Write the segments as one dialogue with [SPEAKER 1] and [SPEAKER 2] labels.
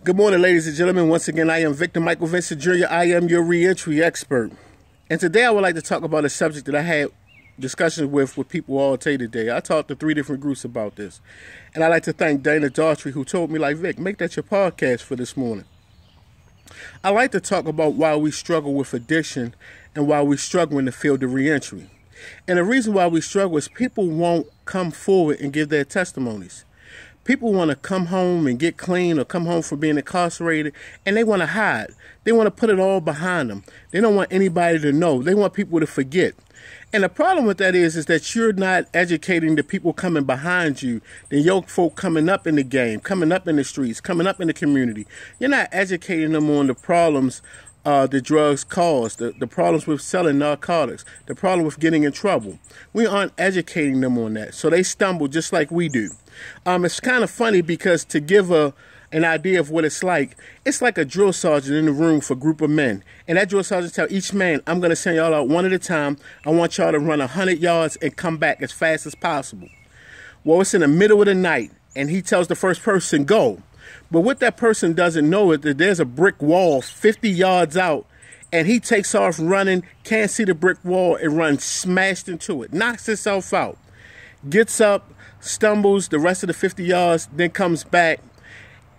[SPEAKER 1] Good morning, ladies and gentlemen. Once again, I am Victor Michael Vincent Jr. I am your reentry expert. And today I would like to talk about a subject that I had discussions with people all day today. I talked to 3 different groups about this. And I'd like to thank Dana Daughtry, who told me, like, Vic, make that your podcast for this morning. I like to talk about why we struggle with addiction and why we struggle in the field of reentry. And the reason why we struggle is people won't come forward and give their testimonies. People want to come home and get clean or come home from being incarcerated, and they want to hide. They want to put it all behind them. They don't want anybody to know. They want people to forget. And the problem with that is that you're not educating the people coming behind you, the young folk coming up in the game, coming up in the streets, coming up in the community. You're not educating them on the problems the drugs cause, the problems with selling narcotics, the problem with getting in trouble. We aren't educating them on that. So they stumble just like we do. It's kind of funny because to give an idea of what it's like a drill sergeant in the room for a group of men. And that drill sergeant tell each man, I'm going to send y'all out one at a time. I want y'all to run 100 yards and come back as fast as possible. Well, it's in the middle of the night, and he tells the first person, go. But what that person doesn't know is that there's a brick wall 50 yards out, and he takes off running, can't see the brick wall, and runs smashed into it, knocks himself out, gets up, stumbles the rest of the 50 yards, then comes back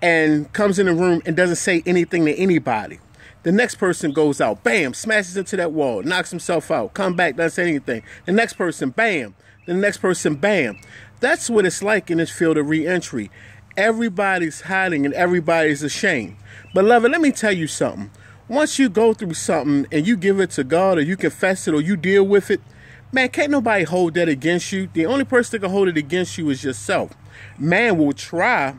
[SPEAKER 1] and comes in the room and doesn't say anything to anybody. The next person goes out, bam, smashes into that wall, knocks himself out, come back, doesn't say anything. The next person, bam. The next person, bam. That's what it's like in this field of reentry. Everybody's hiding and everybody's ashamed. Beloved, let me tell you something. Once you go through something and you give it to God or you confess it or you deal with it, man, can't nobody hold that against you. The only person that can hold it against you is yourself. Man will try,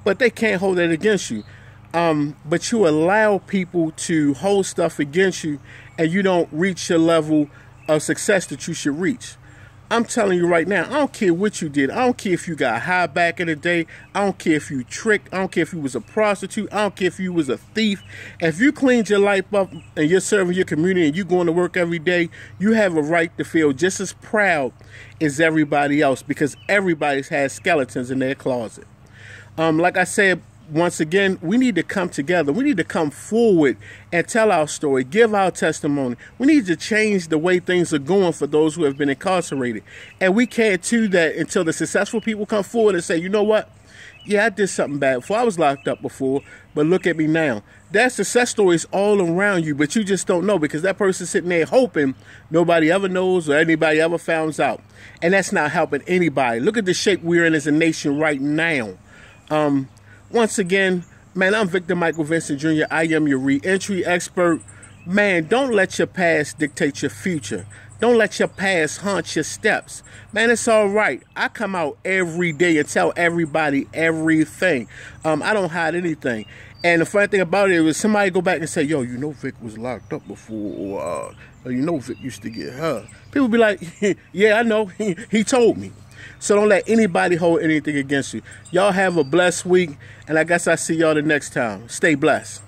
[SPEAKER 1] but they can't hold it against you. But you allow people to hold stuff against you and you don't reach your level of success that you should reach. I'm telling you right now, I don't care what you did. I don't care if you got high back in the day. I don't care if you tricked. I don't care if you was a prostitute. I don't care if you was a thief. If you cleaned your life up and you're serving your community and you going to work every day, you have a right to feel just as proud as everybody else because everybody has skeletons in their closet. Like I said, once again, we need to come together. We need to come forward and tell our story, give our testimony. We need to change the way things are going for those who have been incarcerated. And we can't do that until the successful people come forward and say, you know what? Yeah, I did something bad before. I was locked up before, but look at me now. That success story is all around you, but you just don't know because that person's sitting there hoping nobody ever knows or anybody ever finds out. And that's not helping anybody. Look at the shape we're in as a nation right now. Once again, man, I'm Victor Michael Vincent Jr. I am your reentry expert. Man, don't let your past dictate your future. Don't let your past haunt your steps. Man, it's all right. I come out every day and tell everybody everything. I don't hide anything. And the funny thing about it is somebody go back and say, yo, you know Vic was locked up before, or you know Vic used to get hurt. People be like, yeah, I know. He told me. So don't let anybody hold anything against you. Y'all have a blessed week, and I guess I'll see y'all the next time. Stay blessed.